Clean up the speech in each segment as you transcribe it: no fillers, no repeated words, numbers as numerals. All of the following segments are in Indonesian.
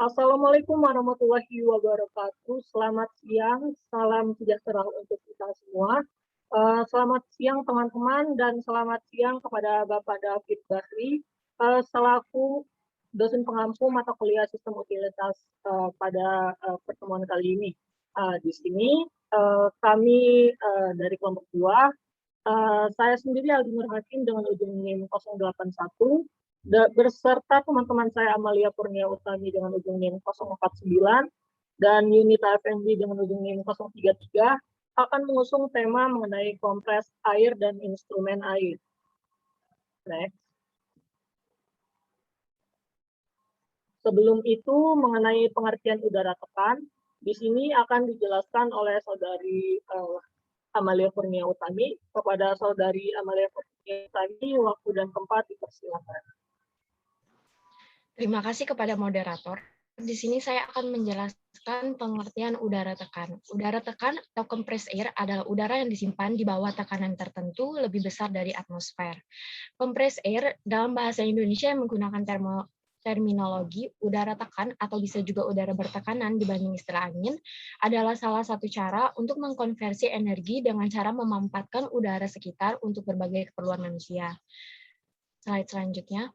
Assalamualaikum warahmatullahi wabarakatuh. Selamat siang, salam sejahtera untuk kita semua. Selamat siang teman-teman dan selamat siang kepada Bapak David Bahri selaku dosen pengampu mata kuliah sistem utilitas pada pertemuan kali ini. Di sini kami dari kelompok 2, saya sendiri Aldi Hakim dengan ujung NIM 081 beserta teman-teman saya Amalia Kurnia Utami dengan ujung NIM 049 dan Yunita FNB dengan ujung NIM 033 akan mengusung tema mengenai kompres air dan instrumen air. Next. Sebelum itu mengenai pengertian udara tekan, di sini akan dijelaskan oleh saudari Amalia Kurnia Utami. Kepada saudari Amalia Kurnia Utami, waktu dan tempat dipersilakan. Terima kasih kepada moderator. Di sini saya akan menjelaskan pengertian udara tekan. Udara tekan atau compressed air adalah udara yang disimpan di bawah tekanan tertentu lebih besar dari atmosfer. Compressed air dalam bahasa Indonesia yang menggunakan terminologi udara tekan atau bisa juga udara bertekanan dibanding istilah angin adalah salah satu cara untuk mengkonversi energi dengan cara memanfaatkan udara sekitar untuk berbagai keperluan manusia. Slide selanjutnya.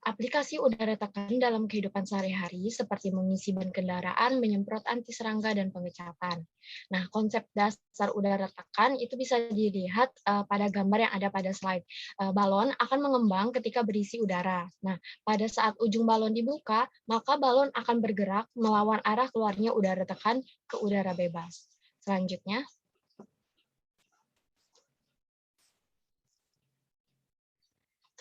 Aplikasi udara tekan dalam kehidupan sehari-hari seperti mengisi ban kendaraan, menyemprot anti serangga, dan pengecatan. Nah, konsep dasar udara tekan itu bisa dilihat pada gambar yang ada pada slide. Balon akan mengembang ketika berisi udara. Nah, pada saat ujung balon dibuka, maka balon akan bergerak melawan arah keluarnya udara tekan ke udara bebas. Selanjutnya.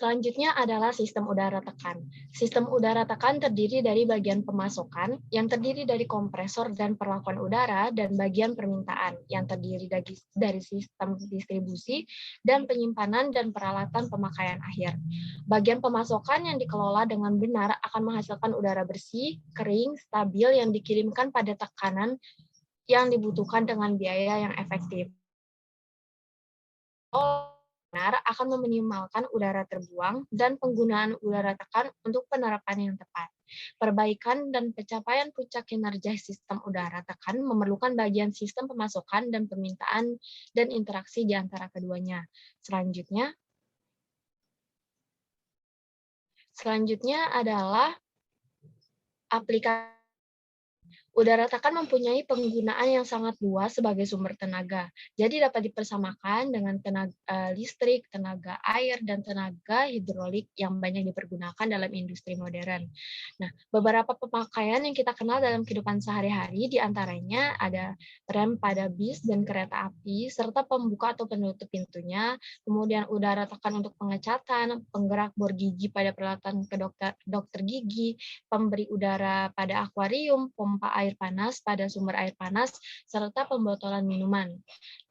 Selanjutnya adalah sistem udara tekan. Sistem udara tekan terdiri dari bagian pemasokan, yang terdiri dari kompresor dan perlakuan udara, dan bagian permintaan, yang terdiri dari sistem distribusi, dan penyimpanan dan peralatan pemakaian akhir. Bagian pemasokan yang dikelola dengan benar akan menghasilkan udara bersih, kering, stabil, yang dikirimkan pada tekanan yang dibutuhkan dengan biaya yang efektif. Benar akan meminimalkan udara terbuang dan penggunaan udara tekan untuk penerapan yang tepat. Perbaikan dan pencapaian puncak kinerja sistem udara tekan memerlukan bagian sistem pemasokan dan permintaan dan interaksi di antara keduanya. Selanjutnya adalah aplikasi. Udara tekan mempunyai penggunaan yang sangat luas sebagai sumber tenaga. Jadi dapat dipersamakan dengan tenaga listrik, tenaga air, dan tenaga hidrolik yang banyak dipergunakan dalam industri modern. Nah, beberapa pemakaian yang kita kenal dalam kehidupan sehari-hari diantaranya ada rem pada bis dan kereta api, serta pembuka atau penutup pintunya, kemudian udara tekan untuk pengecatan, penggerak bor gigi pada peralatan ke dokter gigi, pemberi udara pada akuarium, pompa air panas pada sumber air panas, serta pembotolan minuman.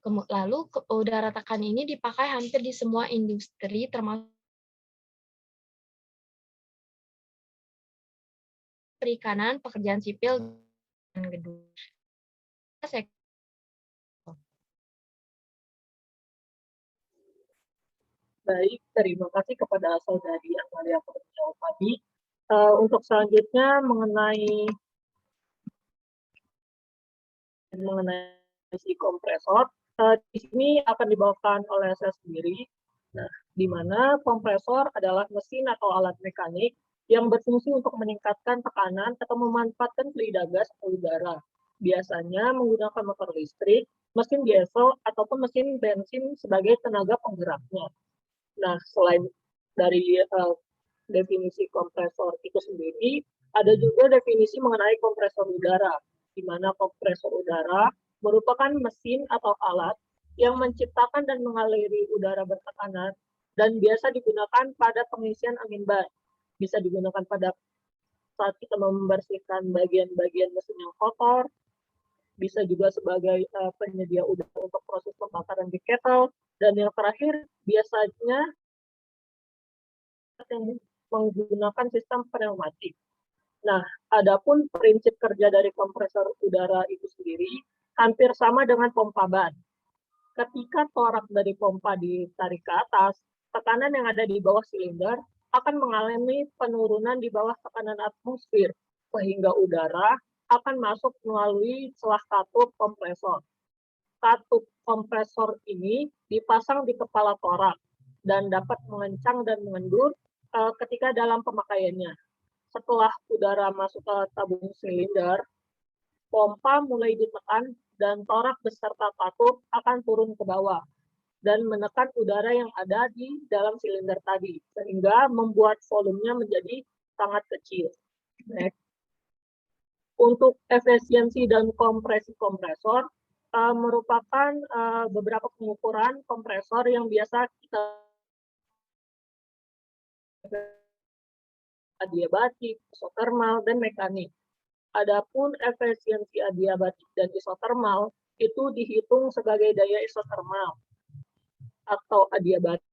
Lalu, udara tekan ini dipakai hampir di semua industri, termasuk perikanan, pekerjaan sipil, dan gedung. Baik, terima kasih kepada saudari Amalia Kurnia Utami. Untuk selanjutnya mengenai si kompresor, di sini akan dibawakan oleh saya sendiri. Nah, di mana kompresor adalah mesin atau alat mekanik yang berfungsi untuk meningkatkan tekanan atau memanfaatkan fluida gas atau udara. Biasanya menggunakan motor listrik, mesin diesel, ataupun mesin bensin sebagai tenaga penggeraknya. Nah, selain dari definisi kompresor itu sendiri, ada juga definisi mengenai kompresor udara, di mana kompresor udara merupakan mesin atau alat yang menciptakan dan mengaliri udara bertekanan dan biasa digunakan pada pengisian angin ban. Bisa digunakan pada saat kita membersihkan bagian-bagian mesin yang kotor, bisa juga sebagai penyedia udara untuk proses pembakaran di kettle, dan yang terakhir biasanya yang menggunakan sistem pneumatik. Nah, adapun prinsip kerja dari kompresor udara itu sendiri hampir sama dengan pompa ban. Ketika torak dari pompa ditarik ke atas, tekanan yang ada di bawah silinder akan mengalami penurunan di bawah tekanan atmosfer, sehingga udara akan masuk melalui celah katup kompresor. Katup kompresor ini dipasang di kepala torak dan dapat mengencang dan mengendur ketika dalam pemakaiannya. Setelah udara masuk ke tabung silinder, pompa mulai ditekan dan torak beserta katup akan turun ke bawah dan menekan udara yang ada di dalam silinder tadi, sehingga membuat volumenya menjadi sangat kecil. Next. Untuk efisiensi dan kompresi kompresor, merupakan beberapa pengukuran kompresor yang biasa kita adiabatik, isotermal, dan mekanik. Adapun efisiensi adiabatik dan isotermal itu dihitung sebagai daya isotermal atau adiabatik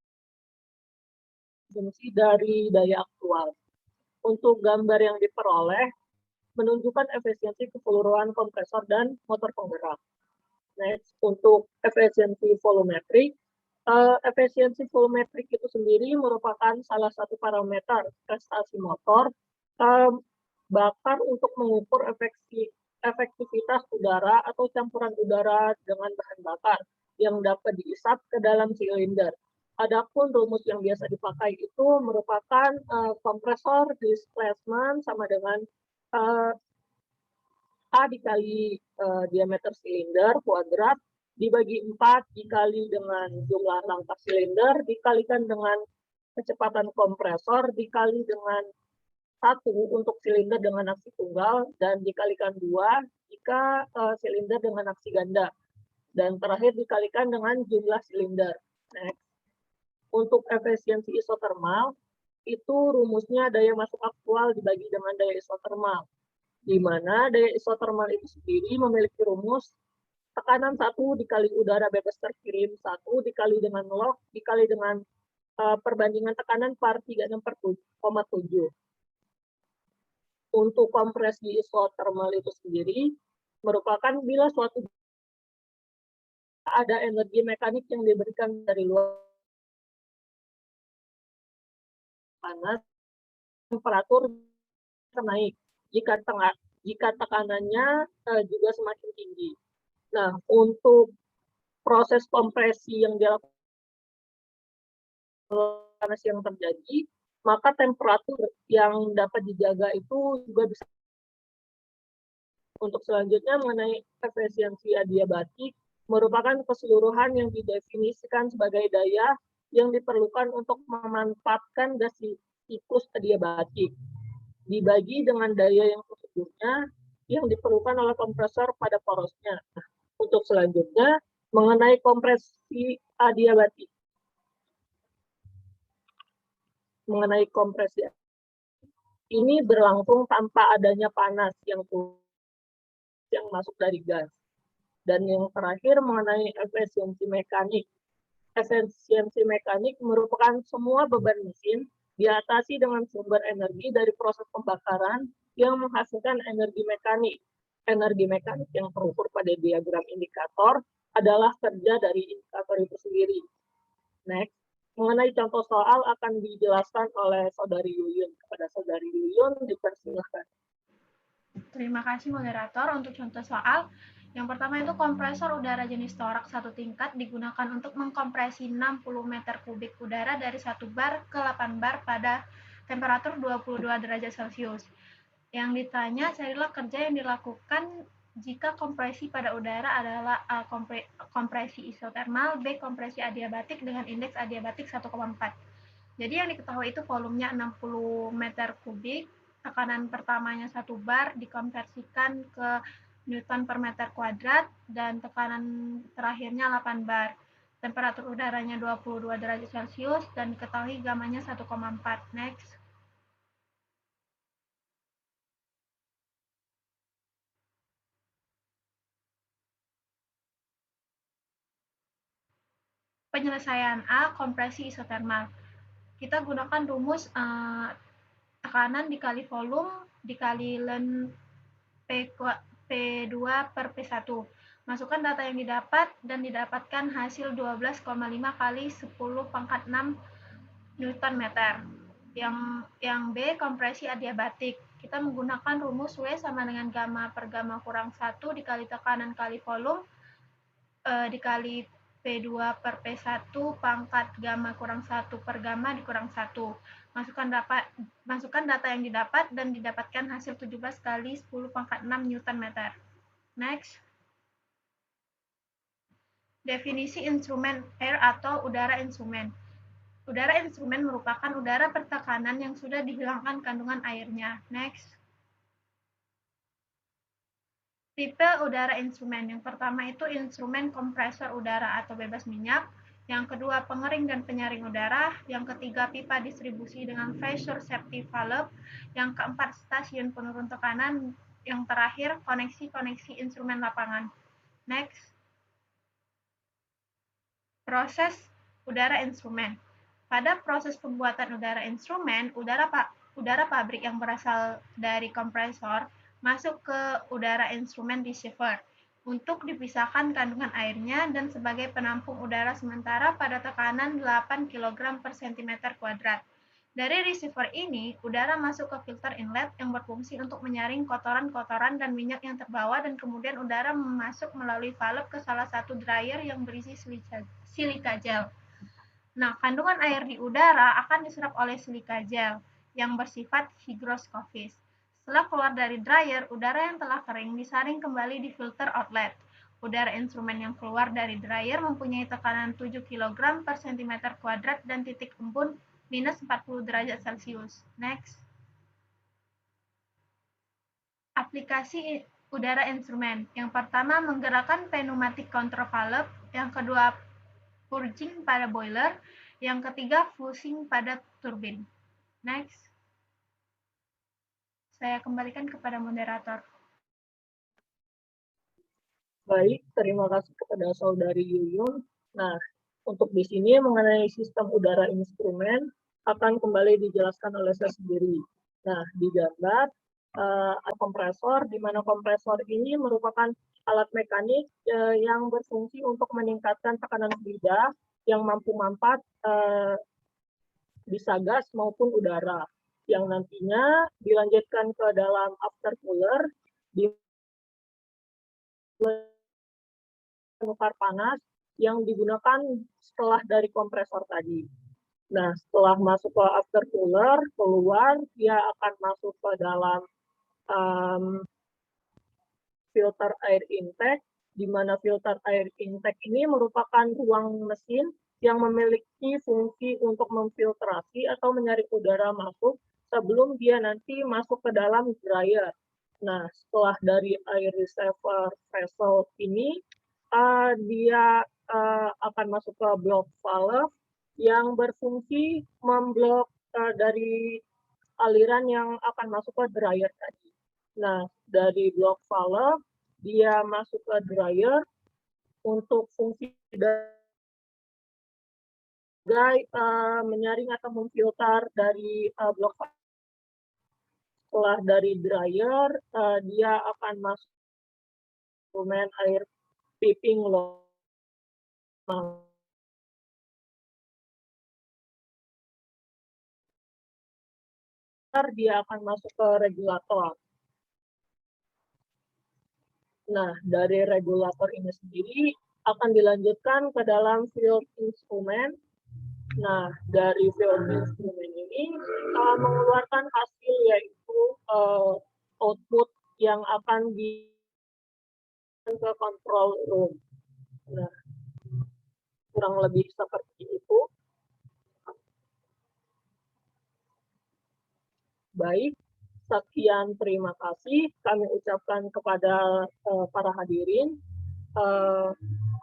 fungsi dari daya aktual. Untuk gambar yang diperoleh menunjukkan efisiensi keseluruhan kompresor dan motor penggerak. Next, untuk efisiensi volumetrik, efisiensi volumetrik itu sendiri merupakan salah satu parameter prestasi motor bakar untuk mengukur efektivitas udara atau campuran udara dengan bahan bakar yang dapat diisap ke dalam silinder. Adapun rumus yang biasa dipakai itu merupakan kompresor displacement sama dengan A dikali diameter silinder kuadrat dibagi 4 dikali dengan jumlah langkah silinder dikalikan dengan kecepatan kompresor dikali dengan 1 untuk silinder dengan aksi tunggal dan dikalikan 2 jika silinder dengan aksi ganda. Dan terakhir dikalikan dengan jumlah silinder. Next. Untuk efisiensi isotermal, itu rumusnya daya masuk aktual dibagi dengan daya isotermal, di mana daya isotermal itu sendiri memiliki rumus tekanan 1 dikali udara bebas terkirim 1 dikali dengan log dikali dengan perbandingan tekanan par 36/7. Untuk kompresi isotermal itu sendiri merupakan bila suatu ada energi mekanik yang diberikan dari luar panas, temperatur naik jika tekanannya juga semakin tinggi. Nah, untuk proses kompresi yang dilakukan panas yang terjadi, maka temperatur yang dapat dijaga itu juga bisa. Untuk selanjutnya mengenai efisiensi adiabatik merupakan keseluruhan yang didefinisikan sebagai daya yang diperlukan untuk memanfaatkan gas siklus adiabatik dibagi dengan daya yang sesungguhnya yang diperlukan oleh kompresor pada porosnya. Untuk selanjutnya mengenai kompresi adiabatik. Mengenai kompresi ini berlangsung tanpa adanya panas yang masuk dari gas. Dan yang terakhir mengenai efisiensi mekanik. Efisiensi mekanik merupakan semua beban mesin diatasi dengan sumber energi dari proses pembakaran yang menghasilkan energi mekanik. Energi mekanik yang terukur pada diagram indikator adalah kerja dari indikator itu sendiri. Next, mengenai contoh soal akan dijelaskan oleh Saudari Yuyun. Kepada Saudari Yuyun, dipersilahkan. Terima kasih moderator. Untuk contoh soal, yang pertama itu kompresor udara jenis torak satu tingkat digunakan untuk mengkompresi 60 meter kubik udara dari 1 bar ke 8 bar pada temperatur 22 derajat Celcius. Yang ditanya, carilah kerja yang dilakukan jika kompresi pada udara adalah A. Kompresi isotermal, B. Kompresi adiabatik dengan indeks adiabatik 1,4. Jadi yang diketahui itu volumenya 60 meter kubik, tekanan pertamanya 1 bar dikonversikan ke Newton per meter kuadrat, dan tekanan terakhirnya 8 bar. Temperatur udaranya 22 derajat Celcius, dan diketahui gamanya 1,4. Next. Penyelesaian A, kompresi isotermal. Kita gunakan rumus tekanan dikali volume dikali ln P2 per P1. Masukkan data yang didapat dan didapatkan hasil 12,5 kali 10 pangkat 6 Newton meter. Yang B, kompresi adiabatik. Kita menggunakan rumus W sama dengan gamma per gamma kurang 1 dikali tekanan kali volume dikali P2 per P1 pangkat gamma kurang 1 per gamma dikurang 1. Masukkan data yang didapat dan didapatkan hasil 17 kali 10 pangkat 6 Newton meter. Next. Definisi instrumen air atau udara instrumen. Udara instrumen merupakan udara bertekanan yang sudah dihilangkan kandungan airnya. Next. Tipe udara instrumen. Yang pertama itu instrumen kompresor udara atau bebas minyak. Yang kedua pengering dan penyaring udara. Yang ketiga pipa distribusi dengan pressure safety valve. Yang keempat stasiun penurun tekanan. Yang terakhir koneksi-koneksi instrumen lapangan. Next. Proses udara instrumen. Pada proses pembuatan udara instrumen, udara pabrik yang berasal dari kompresor masuk ke udara instrumen receiver untuk dipisahkan kandungan airnya dan sebagai penampung udara sementara pada tekanan 8 kg per cm kuadrat. Dari receiver ini, udara masuk ke filter inlet yang berfungsi untuk menyaring kotoran-kotoran dan minyak yang terbawa dan kemudian udara masuk melalui valve ke salah satu dryer yang berisi silika gel. Nah, kandungan air di udara akan diserap oleh silika gel yang bersifat hygroscopis. Setelah keluar dari dryer, udara yang telah kering disaring kembali di filter outlet. Udara instrumen yang keluar dari dryer mempunyai tekanan 7 kg per cm kuadrat dan titik embun minus 40 derajat Celcius. Next. Aplikasi udara instrumen. Yang pertama, menggerakkan pneumatic counter valve. Yang kedua, purging pada boiler. Yang ketiga, flushing pada turbin. Next. Saya kembalikan kepada moderator. Baik, terima kasih kepada Saudari Yuyun. Nah, untuk di sini mengenai sistem udara instrumen akan kembali dijelaskan oleh saya sendiri. Nah, di gambar kompresor, di mana kompresor ini merupakan alat mekanik yang berfungsi untuk meningkatkan tekanan lidah yang mampu mampat bisa gas maupun udara, yang nantinya dilanjutkan ke dalam aftercooler di penukar panas yang digunakan setelah dari kompresor tadi. Nah, setelah masuk ke aftercooler, keluar, dia akan masuk ke dalam filter air intake, di mana filter air intake ini merupakan ruang mesin yang memiliki fungsi untuk memfiltrasi atau menyaring udara masuk sebelum dia nanti masuk ke dalam dryer. Nah, setelah dari air receiver vessel ini, dia akan masuk ke block valve yang berfungsi memblok dari aliran yang akan masuk ke dryer tadi. Nah, dari block valve, dia masuk ke dryer untuk fungsi menyaring atau memfilter dari block valve. Setelah dari dryer, dia akan masuk instrumen air piping low. Dia akan masuk ke regulator. Nah, dari regulator ini sendiri akan dilanjutkan ke dalam field instrument. Nah, dari field instrument ini mengeluarkan hasil yaitu output yang akan ke control room. Nah, kurang lebih seperti itu. Baik, sekian terima kasih kami ucapkan kepada para hadirin.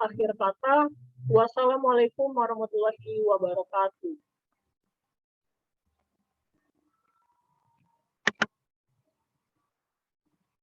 Akhir kata, wassalamualaikum warahmatullahi wabarakatuh.